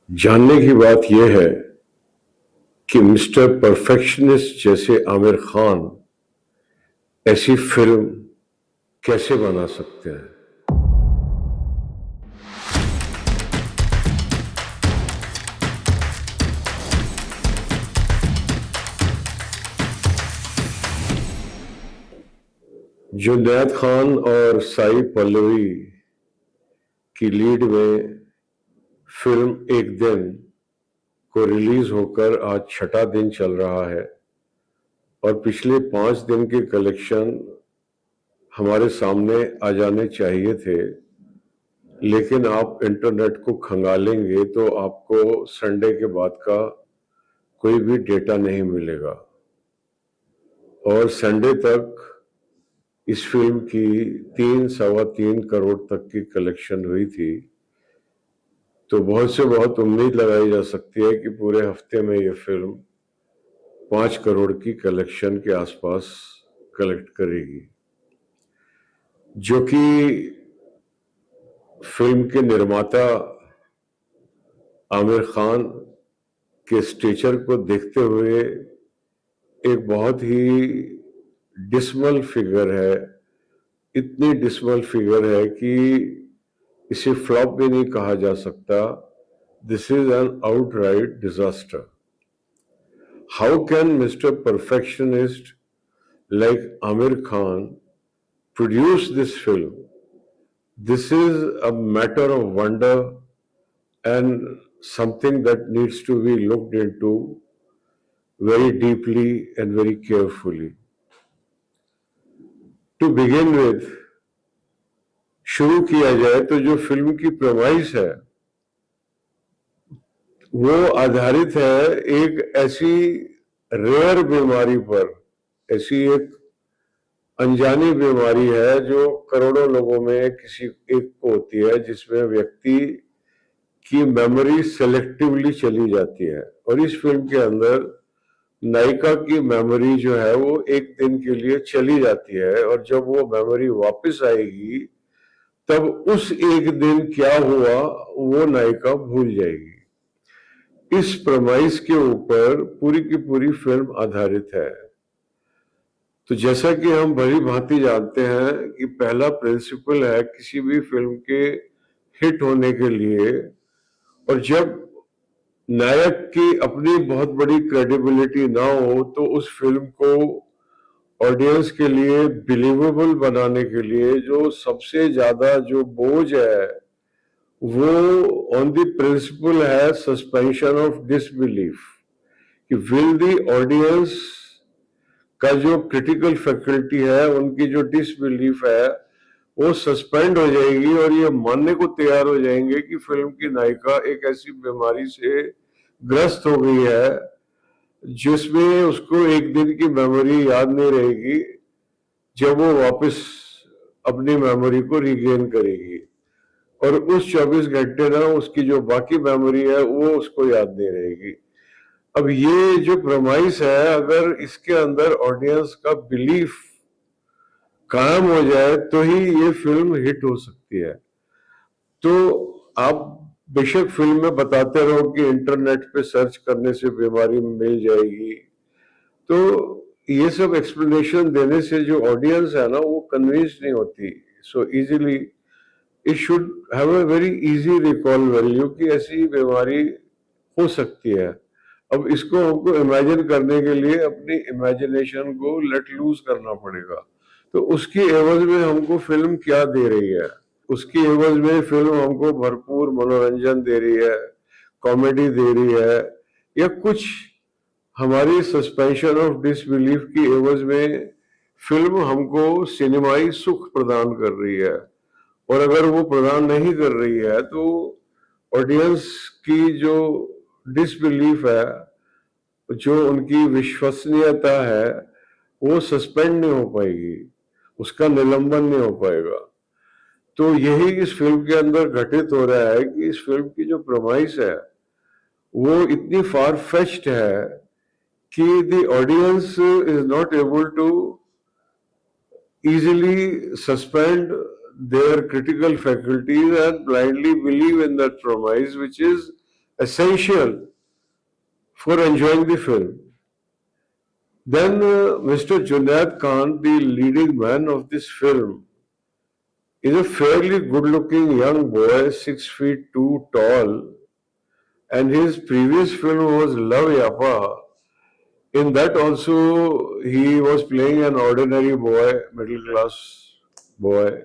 जानने की बात यह है कि मिस्टर परफेक्शनिस्ट जैसे आमिर खान ऐसी फिल्म कैसे बना सकते हैं। जुनैद खान और साई पल्लवी की लीड में फिल्म एक दिन को रिलीज होकर आज छठा दिन चल रहा है और पिछले 5 दिन के कलेक्शन हमारे सामने आ जाने चाहिए थे, लेकिन आप इंटरनेट को खंगालेंगे तो आपको संडे के बाद का कोई भी डेटा नहीं मिलेगा और संडे तक इस फिल्म की 3-3.25 करोड़ तक की कलेक्शन हुई थी। तो बहुत से बहुत उम्मीद लगाई जा सकती है कि पूरे हफ्ते में ये फिल्म 5 करोड़ की कलेक्शन के आसपास कलेक्ट करेगी, जो कि फिल्म के निर्माता आमिर खान के स्टेचर को देखते हुए एक बहुत ही डिसमल फिगर है। इतनी डिसमल फिगर है कि इसे फ्लॉप भी नहीं कहा जा सकता। This is an outright disaster. How can mister perfectionist like Aamir Khan produce this film? This is a matter of wonder and something that needs to be looked into very deeply and very carefully. To begin with, शुरू किया जाए तो जो film की premise है वो आधारित है एक ऐसी रेयर बीमारी पर। ऐसी एक अनजानी बीमारी है जो करोड़ों लोगों में किसी एक को होती है, जिसमें व्यक्ति की मेमोरी सेलेक्टिवली चली जाती है। और इस फिल्म के अंदर नायिका की मेमोरी जो है वो एक दिन के लिए चली जाती है और जब वो मेमोरी वापस आएगी तब उस एक दिन क्या हुआ वो नायिका भूल जाएगी। इस प्रमाइस के ऊपर पूरी की पूरी फिल्म आधारित है। तो जैसा कि हम भली भांति जानते हैं कि पहला प्रिंसिपल है किसी भी फिल्म के हिट होने के लिए, और जब नायक की अपनी बहुत बड़ी क्रेडिबिलिटी ना हो तो उस फिल्म को ऑडियंस के लिए बिलीवेबल बनाने के लिए जो सबसे ज्यादा जो बोझ है वो ऑन द प्रिंसिपल है सस्पेंशन ऑफ डिसबिलीफ, कि विल द ऑडियंस का जो क्रिटिकल फैकल्टी है, उनकी जो डिसबिलीफ है वो सस्पेंड हो जाएगी और ये मानने को तैयार हो जाएंगे कि फिल्म की नायिका एक ऐसी बीमारी से ग्रस्त हो गई है जिसमें उसको एक दिन की मेमोरी याद नहीं रहेगी जब वो वापस अपनी मेमोरी को रिगेन करेगी, और उस 24 घंटे ना उसकी जो बाकी मेमोरी है वो उसको याद नहीं रहेगी। अब ये जो प्रमाइस है, अगर इसके अंदर ऑडियंस का बिलीफ कायम हो जाए तो ही ये फिल्म हिट हो सकती है। तो आप बेशक फिल्म में बताते रहो कि इंटरनेट पे सर्च करने से बीमारी मिल जाएगी, तो ये सब एक्सप्लेनेशन देने से जो ऑडियंस है ना वो कन्विंस नहीं होती so easily. It should have a very easy recall value कि ऐसी बीमारी हो सकती है। अब इसको हमको इमेजिन करने के लिए अपनी इमेजिनेशन को लेट लूज करना पड़ेगा। तो उसकी एवज में हमको फिल्म क्या दे रही है? उसकी एवज में फिल्म हमको भरपूर मनोरंजन दे रही है, कॉमेडी दे रही है, या कुछ हमारी सस्पेंशन ऑफ डिसबिलीफ की एवज में फिल्म हमको सिनेमाई सुख प्रदान कर रही है। और अगर वो प्रदान नहीं कर रही है तो ऑडियंस की जो डिसबिलीफ है, जो उनकी विश्वसनीयता है, वो सस्पेंड नहीं हो पाएगी, उसका निलंबन नहीं हो पाएगा। तो यही इस फिल्म के अंदर घटित हो रहा है कि इस फिल्म की जो प्रमाइस है वो इतनी फार फेच्ड है कि the audience is not able to easily suspend their critical faculties and blindly believe in that promise, which is essential for enjoying the film. Then Mr. Junaid Khan, the leading man of this film, is a fairly good-looking young boy, 6 feet 2 tall, and his previous film was Love Yapa. In that also, he was playing an ordinary boy, middle class boy,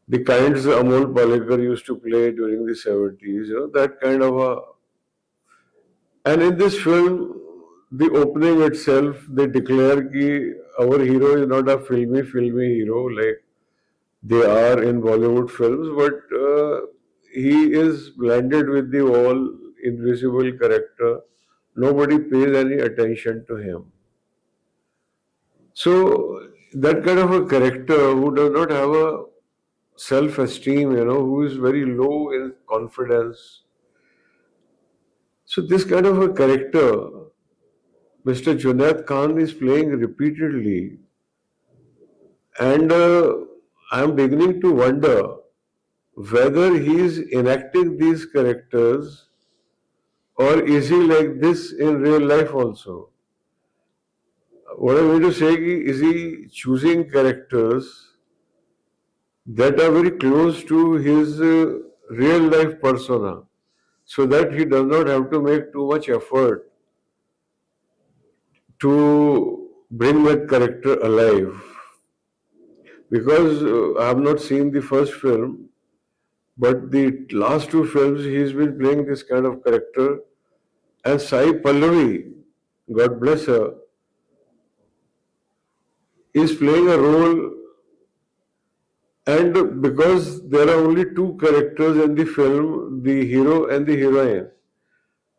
the kinds Amol Palekar used to play during the 70s, that kind of a. And in this film, the opening itself, they declare that our hero is not a filmy hero like they are in Bollywood films, but he is blended with the all invisible character. Nobody pays any attention to him. So that kind of a character who does not have a self-esteem, who is very low in confidence. So this kind of a character, Mr. Junaid Khan is playing repeatedly, and I am beginning to wonder whether he is enacting these characters or is he like this in real life also. What I mean to say is he choosing characters that are very close to his real life persona so that he does not have to make too much effort to bring that character alive. Because I have not seen the first film, but the last two films he's been playing this kind of character. And Sai Pallavi, God bless her, is playing a role. And because there are only two characters in the film, the hero and the heroine.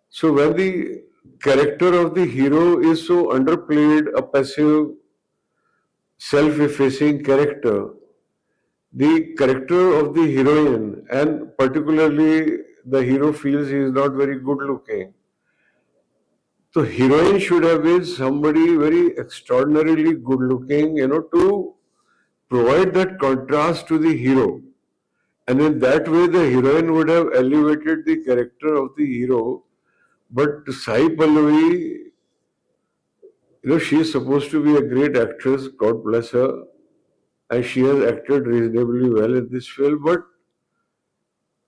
So when the character of the hero is so underplayed, a passive, self-effacing character, the character of the heroine, and particularly the hero feels he is not very good looking. So heroine should have been somebody very extraordinarily good looking, to provide that contrast to the hero. And in that way, the heroine would have elevated the character of the hero. But Sai Pallavi, she is supposed to be a great actress, God bless her, and she has acted reasonably well in this film, but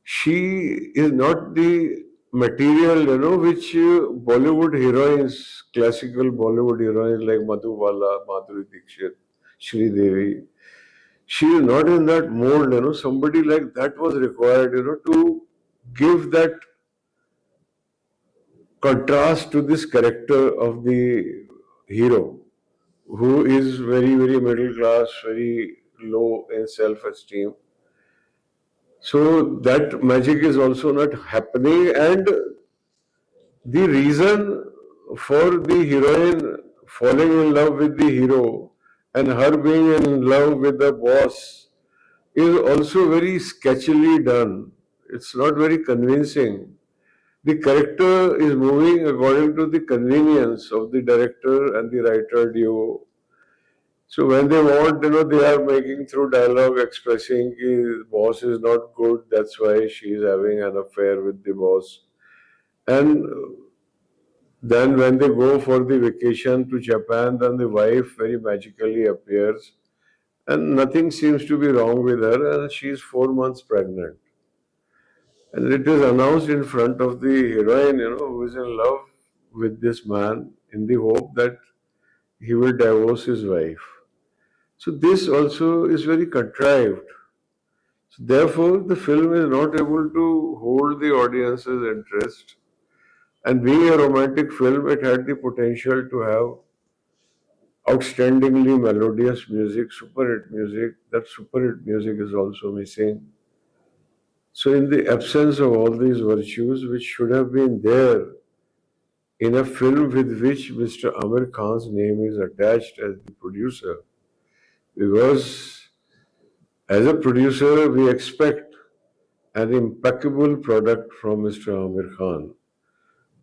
she is not the material, which Bollywood heroines, classical Bollywood heroines like Madhubala, Madhuri Dixit, Shri Devi, she is not in that mold, somebody like that was required, to give that contrast to this character of the hero, who is very, very middle class, very low in self-esteem. So that magic is also not happening, and the reason for the heroine falling in love with the hero and her being in love with the boss is also very sketchily done. It's not very convincing. The character is moving according to the convenience of the director and the writer duo. So when they want, they are making through dialogue expressing the boss is not good, that's why she is having an affair with the boss. And then when they go for the vacation to Japan, then the wife very magically appears and nothing seems to be wrong with her and she is 4 months pregnant. And it is announced in front of the heroine, who is in love with this man in the hope that he will divorce his wife. So this also is very contrived. So therefore, the film is not able to hold the audience's interest. And being a romantic film, it had the potential to have outstandingly melodious music, super hit music. That super hit music is also missing. So in the absence of all these virtues, which should have been there in a film with which Mr. Amir Khan's name is attached as the producer, because as a producer, we expect an impeccable product from Mr. Amir Khan,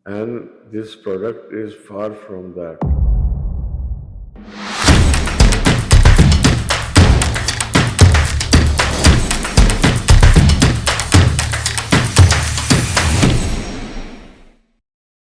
and this product is far from that.